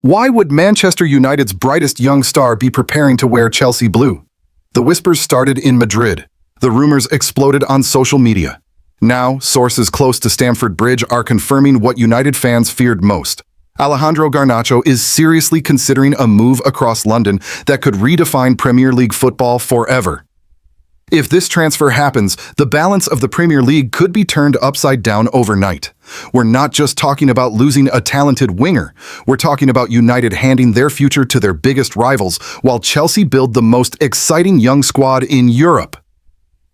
Why would Manchester United's brightest young star be preparing to wear Chelsea blue? The whispers started in Madrid. The rumors exploded on social media. Now, sources close to Stamford Bridge are confirming what United fans feared most. Alejandro Garnacho is seriously considering a move across London that could redefine Premier League football forever. If this transfer happens, the balance of the Premier League could be turned upside down overnight. We're not just talking about losing a talented winger. We're talking about United handing their future to their biggest rivals, while Chelsea build the most exciting young squad in Europe.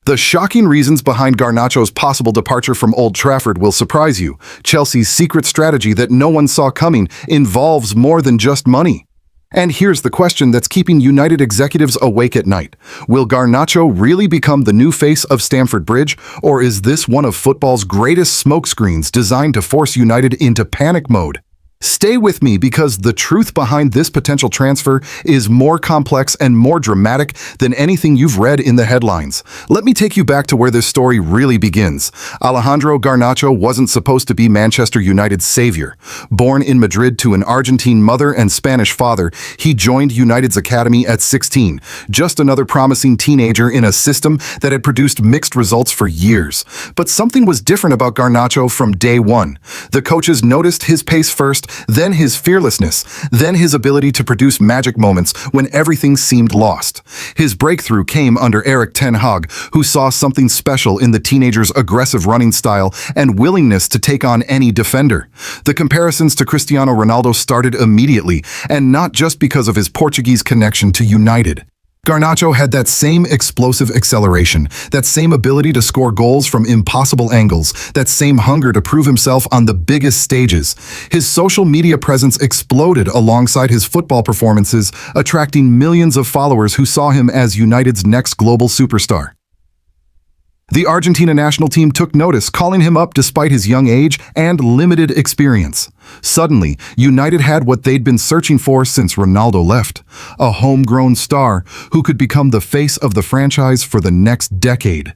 The shocking reasons behind Garnacho's possible departure from Old Trafford will surprise you. Chelsea's secret strategy that no one saw coming involves more than just money. And here's the question that's keeping United executives awake at night. Will Garnacho really become the new face of Stamford Bridge, or is this one of football's greatest smokescreens designed to force United into panic mode? Stay with me because the truth behind this potential transfer is more complex and more dramatic than anything you've read in the headlines. Let me take you back to where this story really begins. Alejandro Garnacho wasn't supposed to be Manchester United's savior. Born in Madrid to an Argentine mother and Spanish father, he joined United's academy at 16, just another promising teenager in a system that had produced mixed results for years. But something was different about Garnacho from day one. The coaches noticed his pace first, then his fearlessness, then his ability to produce magic moments when everything seemed lost. His breakthrough came under Erik ten Hag, who saw something special in the teenager's aggressive running style and willingness to take on any defender. The comparisons to Cristiano Ronaldo started immediately, and not just because of his Portuguese connection to United. Garnacho had that same explosive acceleration, that same ability to score goals from impossible angles, that same hunger to prove himself on the biggest stages. His social media presence exploded alongside his football performances, attracting millions of followers who saw him as United's next global superstar. The Argentina national team took notice, calling him up despite his young age and limited experience. Suddenly, United had what they'd been searching for since Ronaldo left: a homegrown star who could become the face of the franchise for the next decade.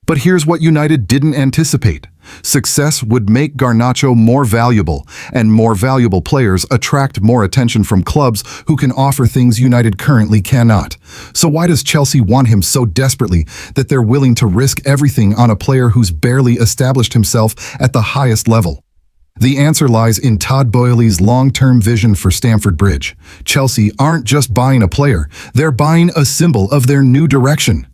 But here's what United didn't anticipate. Success would make Garnacho more valuable, and more valuable players attract more attention from clubs who can offer things United currently cannot. So why does Chelsea want him so desperately that they're willing to risk everything on a player who's barely established himself at the highest level? The answer lies in Todd Boehly's long-term vision for Stamford Bridge. Chelsea aren't just buying a player, they're buying a symbol of their new direction.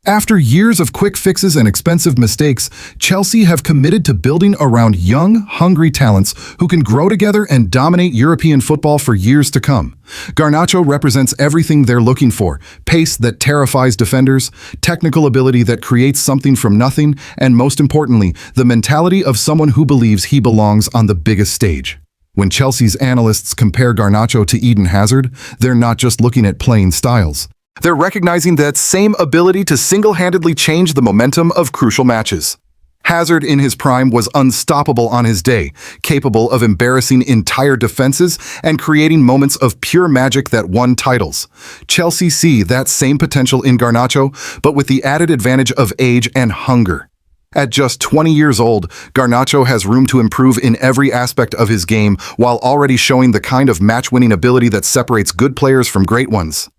After years of quick fixes and expensive mistakes, Chelsea have committed to building around young, hungry talents who can grow together and dominate European football for years to come. Garnacho represents everything they're looking for: pace that terrifies defenders, technical ability that creates something from nothing, and most importantly, the mentality of someone who believes he belongs on the biggest stage. When Chelsea's analysts compare Garnacho to Eden Hazard, they're not just looking at playing styles. They're recognizing that same ability to single-handedly change the momentum of crucial matches. Hazard in his prime was unstoppable on his day, capable of embarrassing entire defenses and creating moments of pure magic that won titles. Chelsea see that same potential in Garnacho, but with the added advantage of age and hunger. At just 20 years old, Garnacho has room to improve in every aspect of his game while already showing the kind of match-winning ability that separates good players from great ones.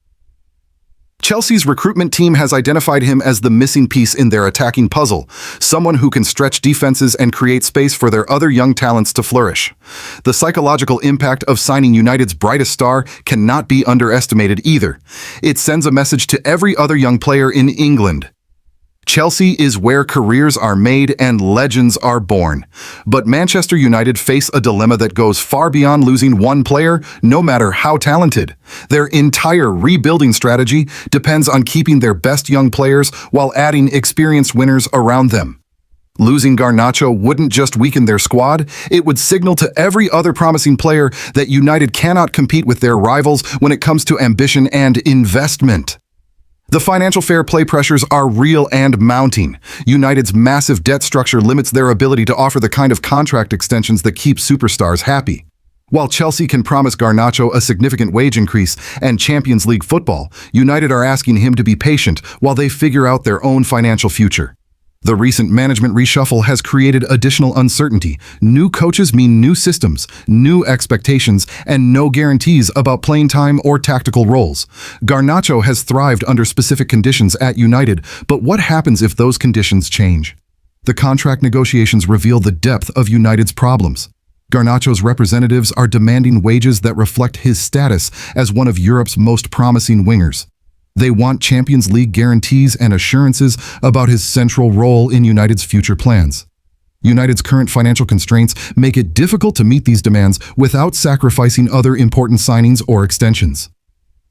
Chelsea's recruitment team has identified him as the missing piece in their attacking puzzle, someone who can stretch defenses and create space for their other young talents to flourish. The psychological impact of signing United's brightest star cannot be underestimated either. It sends a message to every other young player in England. Chelsea is where careers are made and legends are born. But Manchester United face a dilemma that goes far beyond losing one player, no matter how talented. Their entire rebuilding strategy depends on keeping their best young players while adding experienced winners around them. Losing Garnacho wouldn't just weaken their squad, it would signal to every other promising player that United cannot compete with their rivals when it comes to ambition and investment. The financial fair play pressures are real and mounting. United's massive debt structure limits their ability to offer the kind of contract extensions that keep superstars happy. While Chelsea can promise Garnacho a significant wage increase and Champions League football, United are asking him to be patient while they figure out their own financial future. The recent management reshuffle has created additional uncertainty. New coaches mean new systems, new expectations, and no guarantees about playing time or tactical roles. Garnacho has thrived under specific conditions at United, but what happens if those conditions change? The contract negotiations reveal the depth of United's problems. Garnacho's representatives are demanding wages that reflect his status as one of Europe's most promising wingers. They want Champions League guarantees and assurances about his central role in United's future plans. United's current financial constraints make it difficult to meet these demands without sacrificing other important signings or extensions.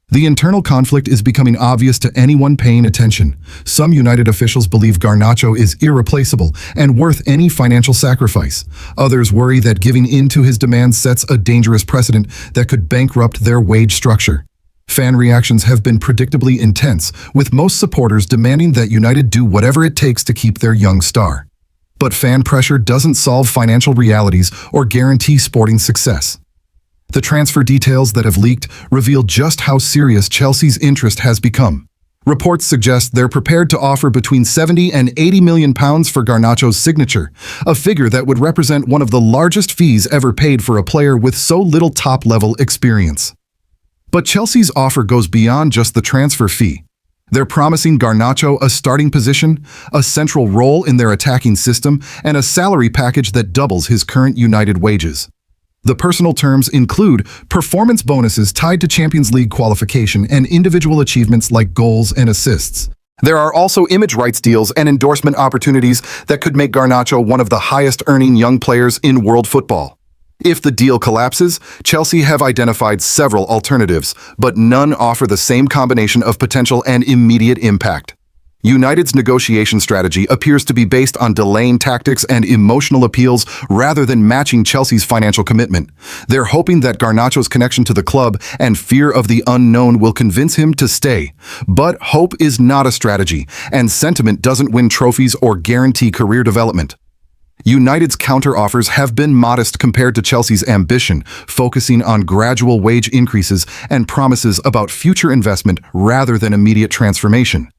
The internal conflict is becoming obvious to anyone paying attention. Some United officials believe Garnacho is irreplaceable and worth any financial sacrifice. Others worry that giving in to his demands sets a dangerous precedent that could bankrupt their wage structure. Fan reactions have been predictably intense, with most supporters demanding that United do whatever it takes to keep their young star. But fan pressure doesn't solve financial realities or guarantee sporting success. The transfer details that have leaked reveal just how serious Chelsea's interest has become. Reports suggest they're prepared to offer between £70 and £80 million for Garnacho's signature, a figure that would represent one of the largest fees ever paid for a player with so little top-level experience. But Chelsea's offer goes beyond just the transfer fee. They're promising Garnacho a starting position, a central role in their attacking system, and a salary package that doubles his current United wages. The personal terms include performance bonuses tied to Champions League qualification and individual achievements like goals and assists. There are also image rights deals and endorsement opportunities that could make Garnacho one of the highest-earning young players in world football. If the deal collapses, Chelsea have identified several alternatives, but none offer the same combination of potential and immediate impact. United's negotiation strategy appears to be based on delaying tactics and emotional appeals rather than matching Chelsea's financial commitment. They're hoping that Garnacho's connection to the club and fear of the unknown will convince him to stay. But hope is not a strategy, and sentiment doesn't win trophies or guarantee career development. United's counter-offers have been modest compared to Chelsea's ambition, focusing on gradual wage increases and promises about future investment rather than immediate transformation.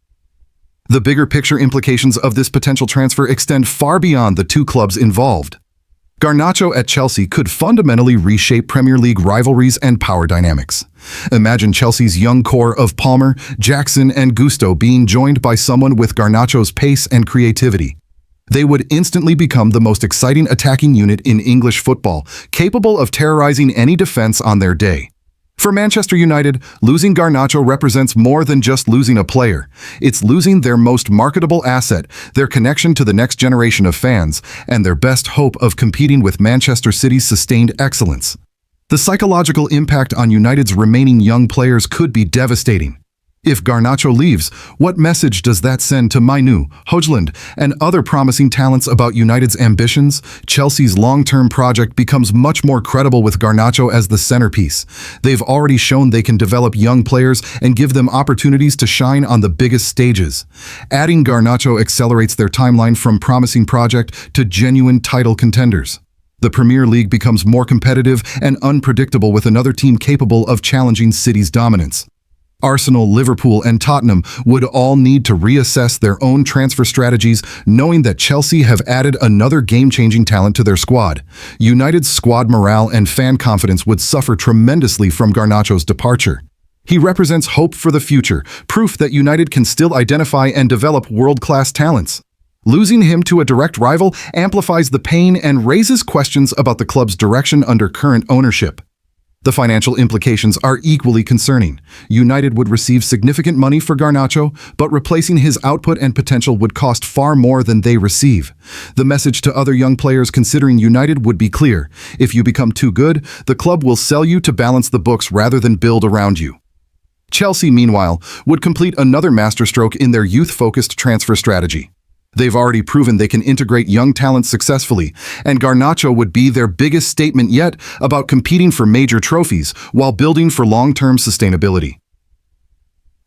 The bigger picture implications of this potential transfer extend far beyond the two clubs involved. Garnacho at Chelsea could fundamentally reshape Premier League rivalries and power dynamics. Imagine Chelsea's young core of Palmer, Jackson, and Gusto being joined by someone with Garnacho's pace and creativity. They would instantly become the most exciting attacking unit in English football, capable of terrorizing any defense on their day. For Manchester United, losing Garnacho represents more than just losing a player. It's losing their most marketable asset, their connection to the next generation of fans, and their best hope of competing with Manchester City's sustained excellence. The psychological impact on United's remaining young players could be devastating. If Garnacho leaves, what message does that send to Mainu, Højlund, and other promising talents about United's ambitions? Chelsea's long-term project becomes much more credible with Garnacho as the centerpiece. They've already shown they can develop young players and give them opportunities to shine on the biggest stages. Adding Garnacho accelerates their timeline from promising project to genuine title contenders. The Premier League becomes more competitive and unpredictable with another team capable of challenging City's dominance. Arsenal, Liverpool, and Tottenham would all need to reassess their own transfer strategies, knowing that Chelsea have added another game-changing talent to their squad. United's squad morale and fan confidence would suffer tremendously from Garnacho's departure. He represents hope for the future, proof that United can still identify and develop world-class talents. Losing him to a direct rival amplifies the pain and raises questions about the club's direction under current ownership. The financial implications are equally concerning. United would receive significant money for Garnacho, but replacing his output and potential would cost far more than they receive. The message to other young players considering United would be clear. If you become too good, the club will sell you to balance the books rather than build around you. Chelsea, meanwhile, would complete another masterstroke in their youth-focused transfer strategy. They've already proven they can integrate young talent successfully, and Garnacho would be their biggest statement yet about competing for major trophies while building for long-term sustainability.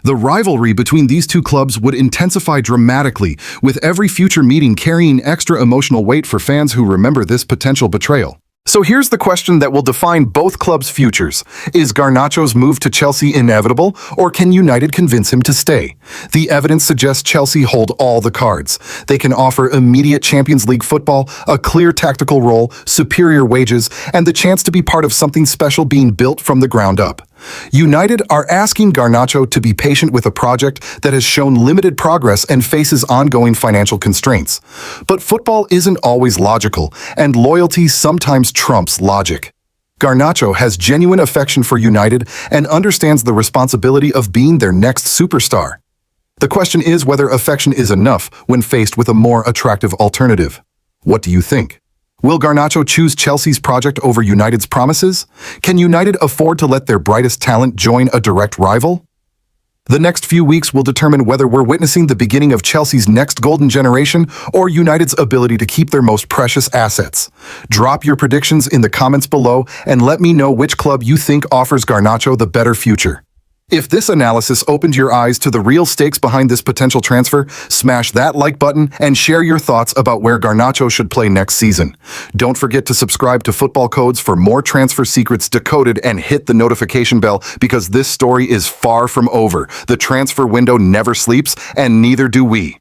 The rivalry between these two clubs would intensify dramatically, with every future meeting carrying extra emotional weight for fans who remember this potential betrayal. So here's the question that will define both clubs' futures. Is Garnacho's move to Chelsea inevitable, or can United convince him to stay? The evidence suggests Chelsea hold all the cards. They can offer immediate Champions League football, a clear tactical role, superior wages, and the chance to be part of something special being built from the ground up. United are asking Garnacho to be patient with a project that has shown limited progress and faces ongoing financial constraints. But football isn't always logical, and loyalty sometimes trumps logic. Garnacho has genuine affection for United and understands the responsibility of being their next superstar. The question is whether affection is enough when faced with a more attractive alternative. What do you think? Will Garnacho choose Chelsea's project over United's promises? Can United afford to let their brightest talent join a direct rival? The next few weeks will determine whether we're witnessing the beginning of Chelsea's next golden generation or United's ability to keep their most precious assets. Drop your predictions in the comments below and let me know which club you think offers Garnacho the better future. If this analysis opened your eyes to the real stakes behind this potential transfer, smash that like button and share your thoughts about where Garnacho should play next season. Don't forget to subscribe to Football Codes for more transfer secrets decoded and hit the notification bell because this story is far from over. The transfer window never sleeps, and neither do we.